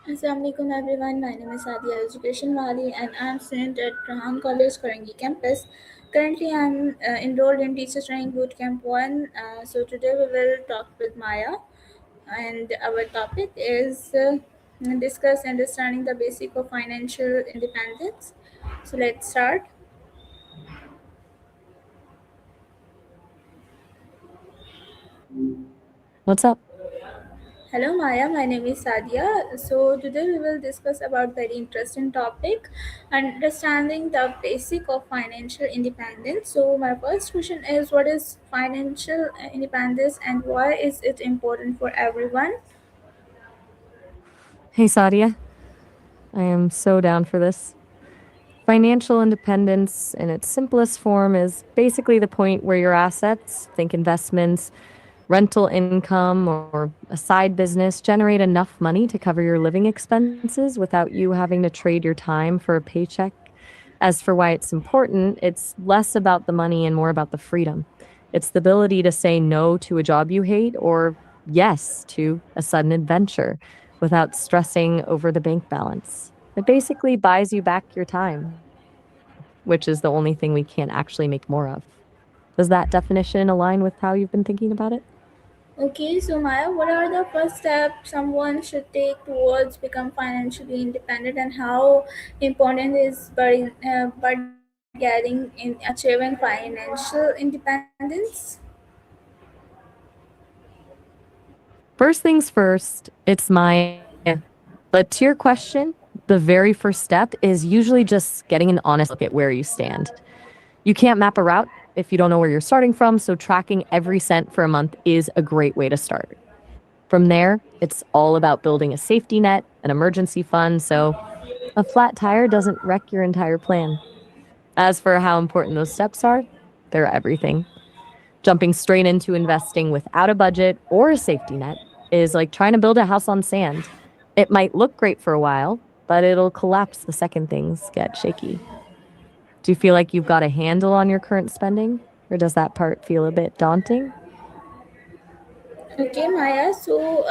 Assalamualaikum everyone. My name is Sadia Education Wali and I'm student at Rehan College Korangi Campus. Currently, I'm enrolled in Teacher Training Bootcamp 1. So today we will talk with Maya, and our topic is discuss understanding the basic of financial independence. So let's start. What's up? Hello Maya, my name is Sadia. So today we will discuss about very interesting topic, understanding the basic of financial independence. So my first question is, what is financial independence and why is it important for everyone? Hey, Sadia. I am so down for this. Financial independence, in its simplest form, is basically the point where your assets, think investments, rental income, or a side business, generate enough money to cover your living expenses without you having to trade your time for a paycheck. As for why it's important, it's less about the money and more about the freedom. It's the ability to say no to a job you hate or yes to a sudden adventure without stressing over the bank balance. It basically buys you back your time, which is the only thing we can't actually make more of. Does that definition align with how you've been thinking about it? Okay, so Maya, what are the first steps someone should take towards become financially independent, and how important is getting in achieving financial independence? First things first, it's Maya. But to your question, the very first step is usually just getting an honest look at where you stand. You can't map a route if you don't know where you're starting from, so tracking every cent for a month is a great way to start. From there, it's all about building a safety net, an emergency fund, so a flat tire doesn't wreck your entire plan. As for how important those steps are, they're everything. Jumping straight into investing without a budget or a safety net is like trying to build a house on sand. It might look great for a while, but it'll collapse the second things get shaky. Do you feel like you've got a handle on your current spending? Or does that part feel a bit daunting? Okay, Maya. So,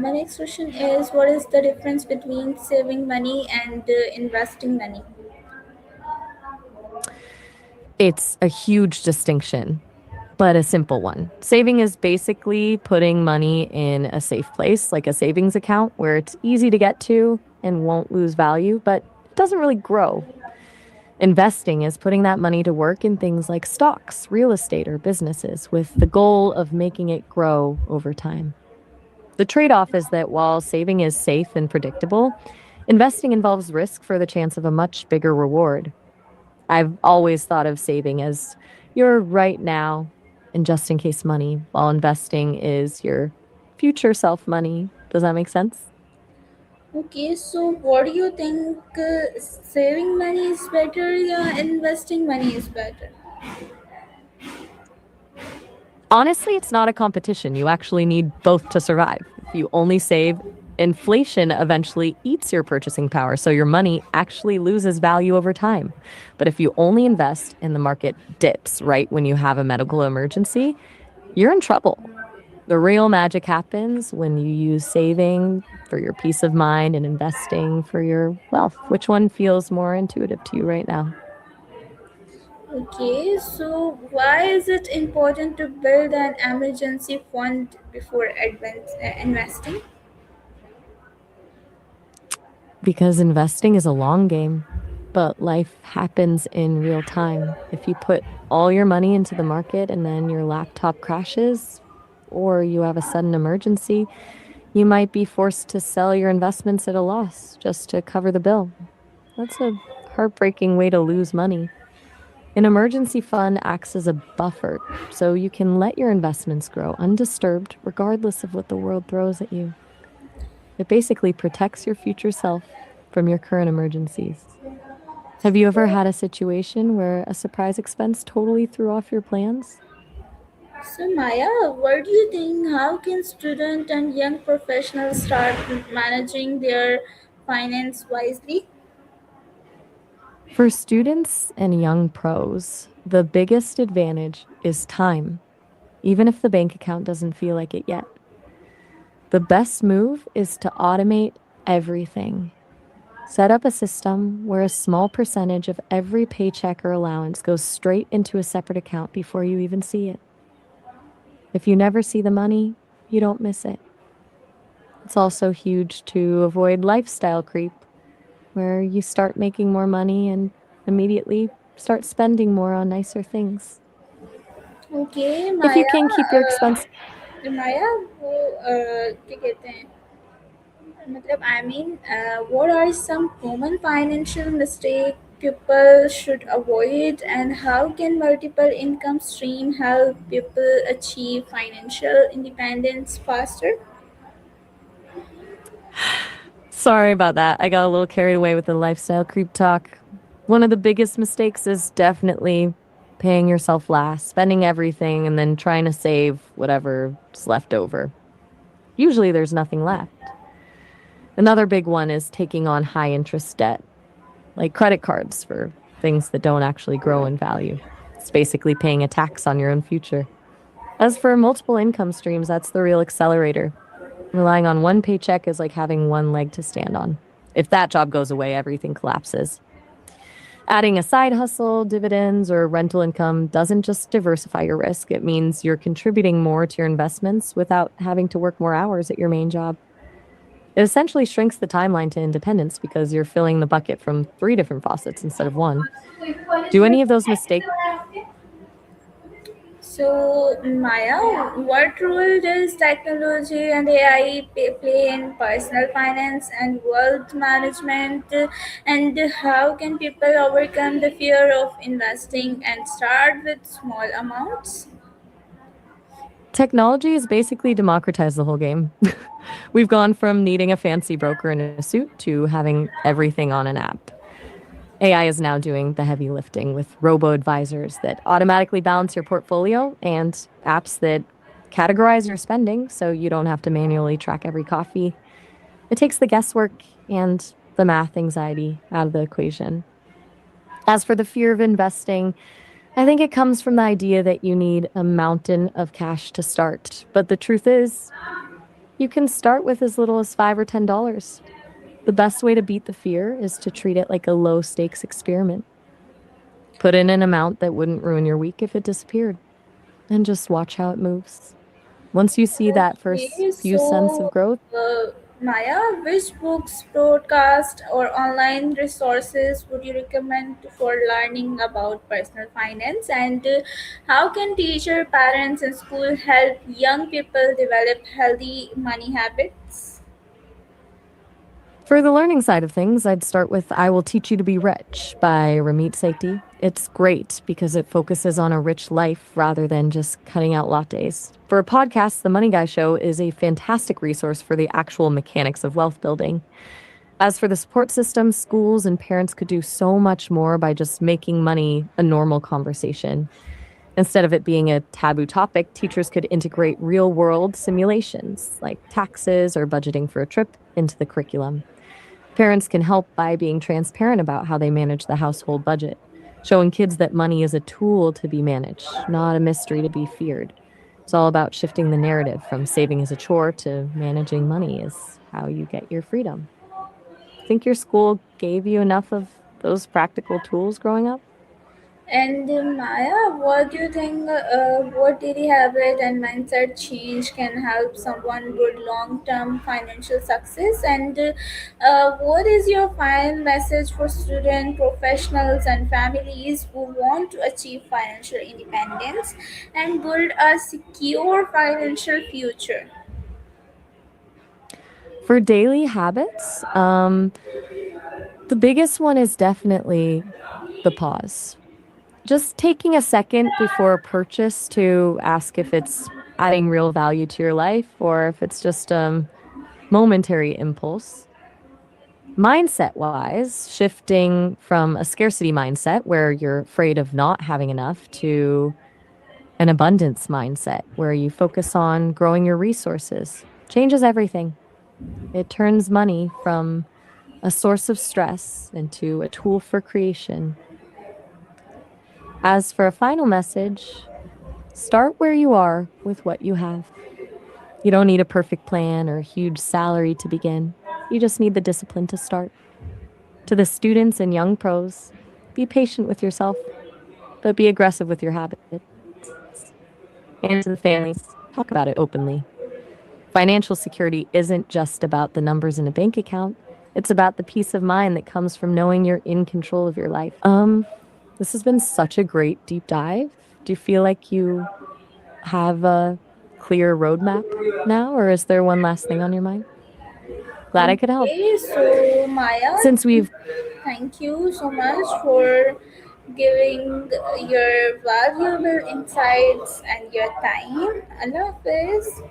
my next question is, what is the difference between saving money and investing money? It's a huge distinction, but a simple one. Saving is basically putting money in a safe place, like a savings account where it's easy to get to and won't lose value, but it doesn't really grow. Investing is putting that money to work in things like stocks, real estate, or businesses with the goal of making it grow over time. The trade off is that while saving is safe and predictable, investing involves risk for the chance of a much bigger reward. I've always thought of saving as your right now and just in case money, while investing is your future self money. Does that make sense? Okay, so what do you think? Saving money is better, yeah, investing money is better. Honestly, it's not a competition. You actually need both to survive. If you only save, inflation eventually eats your purchasing power, so your money actually loses value over time. But if you only invest and the market dips right when you have a medical emergency, you're in trouble. The real magic happens when you use saving for your peace of mind and investing for your wealth. Which one feels more intuitive to you right now? Okay, so why is it important to build an emergency fund before investing? Because investing is a long game, but life happens in real time. If you put all your money into the market and then your laptop crashes or you have a sudden emergency, you might be forced to sell your investments at a loss just to cover the bill. That's a heartbreaking way to lose money. An emergency fund acts as a buffer, so you can let your investments grow undisturbed regardless of what the world throws at you. It basically protects your future self from your current emergencies. Have you ever So, had a situation where a surprise expense totally threw off your plans? so Maya, what do you think? How can student and young professionals start managing their finance wisely? For students and young pros, the biggest advantage is time, even if the bank account doesn't feel like it yet. The best move is to automate everything. Set up a system where a small percentage of every paycheck or allowance goes straight into a separate account before you even see it. If you never see the money, you don't miss it. It's also huge to avoid lifestyle creep, where you start making more money and immediately start spending more on nicer things. Okay, If you Maya. can keep your expense. माया वो क्या कहते हैं मतलब I mean what are some common financial mistake people should avoid and how can multiple income stream help people achieve financial independence faster? Sorry about that. I got a little carried away with the lifestyle creep talk. One of the biggest mistakes is definitely paying yourself last, spending everything, and then trying to save whatever's left over. Usually there's nothing left. Another big one is taking on high interest debt, like credit cards for things that don't actually grow in value. It's basically paying a tax on your own future. As for multiple income streams, that's the real accelerator. Relying on one paycheck is like having one leg to stand on. If that job goes away, everything collapses. Adding a side hustle, dividends, or rental income doesn't just diversify your risk, it means you're contributing more to your investments without having to work more hours at your main job. It essentially shrinks the timeline to independence because you're filling the bucket from three different faucets instead of one. Do any of those mistakes? So, Maya, what role does technology and AI play in personal finance and wealth management? And how can people overcome the fear of investing and start with small amounts? Technology has basically democratized the whole game. We've gone from needing a fancy broker in a suit to having everything on an app. AI is now doing the heavy lifting with robo advisors that automatically balance your portfolio and apps that categorize your spending so you don't have to manually track every coffee. It takes the guesswork and the math anxiety out of the equation. As for the fear of investing, I think it comes from the idea that you need a mountain of cash to start. But the truth is, you can start with as little as $5 or $10. The best way to beat the fear is to treat it like a low stakes experiment. Put in an amount that wouldn't ruin your week if it disappeared, and just watch how it moves. Once you see that first Okay, few cents of so growth, Maya, which books, broadcast, or online resources would you recommend for learning about personal finance? And how can teacher, parents, and school help young people develop healthy money habits? for the learning side of things, I'd start with I Will Teach You to Be Rich by Ramit Sethi. It's great because it focuses on a rich life rather than just cutting out lattes. For a podcast, The Money Guy Show is a fantastic resource for the actual mechanics of wealth building. As for the support system, schools and parents could do so much more by just making money a normal conversation. Instead of it being a taboo topic, teachers could integrate real world simulations like taxes or budgeting for a trip into the curriculum. Parents can help by being transparent about how they manage the household budget, showing kids that money is a tool to be managed, not a mystery to be feared. It's all about shifting the narrative from saving as a chore to managing money is how you get your freedom. Think your school gave you enough of those practical tools growing up? And Maya, what do you think? What daily habit and mindset change can help someone build long-term financial success? And what is your final message for students, professionals, and families who want to achieve financial independence and build a secure financial future? For daily habits, the biggest one is definitely the pause. Just taking a second before a purchase to ask if it's adding real value to your life or if it's just a momentary impulse. Mindset wise, shifting from a scarcity mindset where you're afraid of not having enough to an abundance mindset where you focus on growing your resources changes everything. It turns money from a source of stress into a tool for creation. As for a final message, start where you are with what you have. You don't need a perfect plan or a huge salary to begin. You just need the discipline to start. To the students and young pros, be patient with yourself, but be aggressive with your habits. And to the families, talk about it openly. Financial security isn't just about the numbers in a bank account. It's about the peace of mind that comes from knowing you're in control of your life. This has been such a great deep dive. Do you feel like you have a clear roadmap now, or is there one last thing on your mind? Glad I could help. Okay, so Maya, Since we've thank you so much for giving your valuable insights and your time. Allah Hafiz.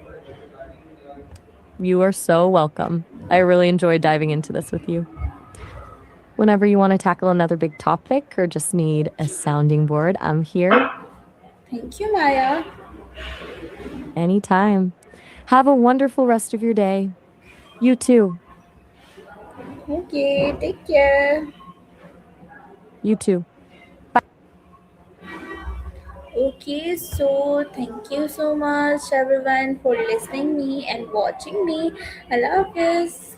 You are so welcome. I really enjoyed diving into this with you. Whenever you want to tackle another big topic or just need a sounding board, I'm here Thank you, Maya. anytime. Have a wonderful rest of your day. You too. Okay, take care. You too. Okay, so thank you so much everyone for listening me and watching me. Allah Hafiz.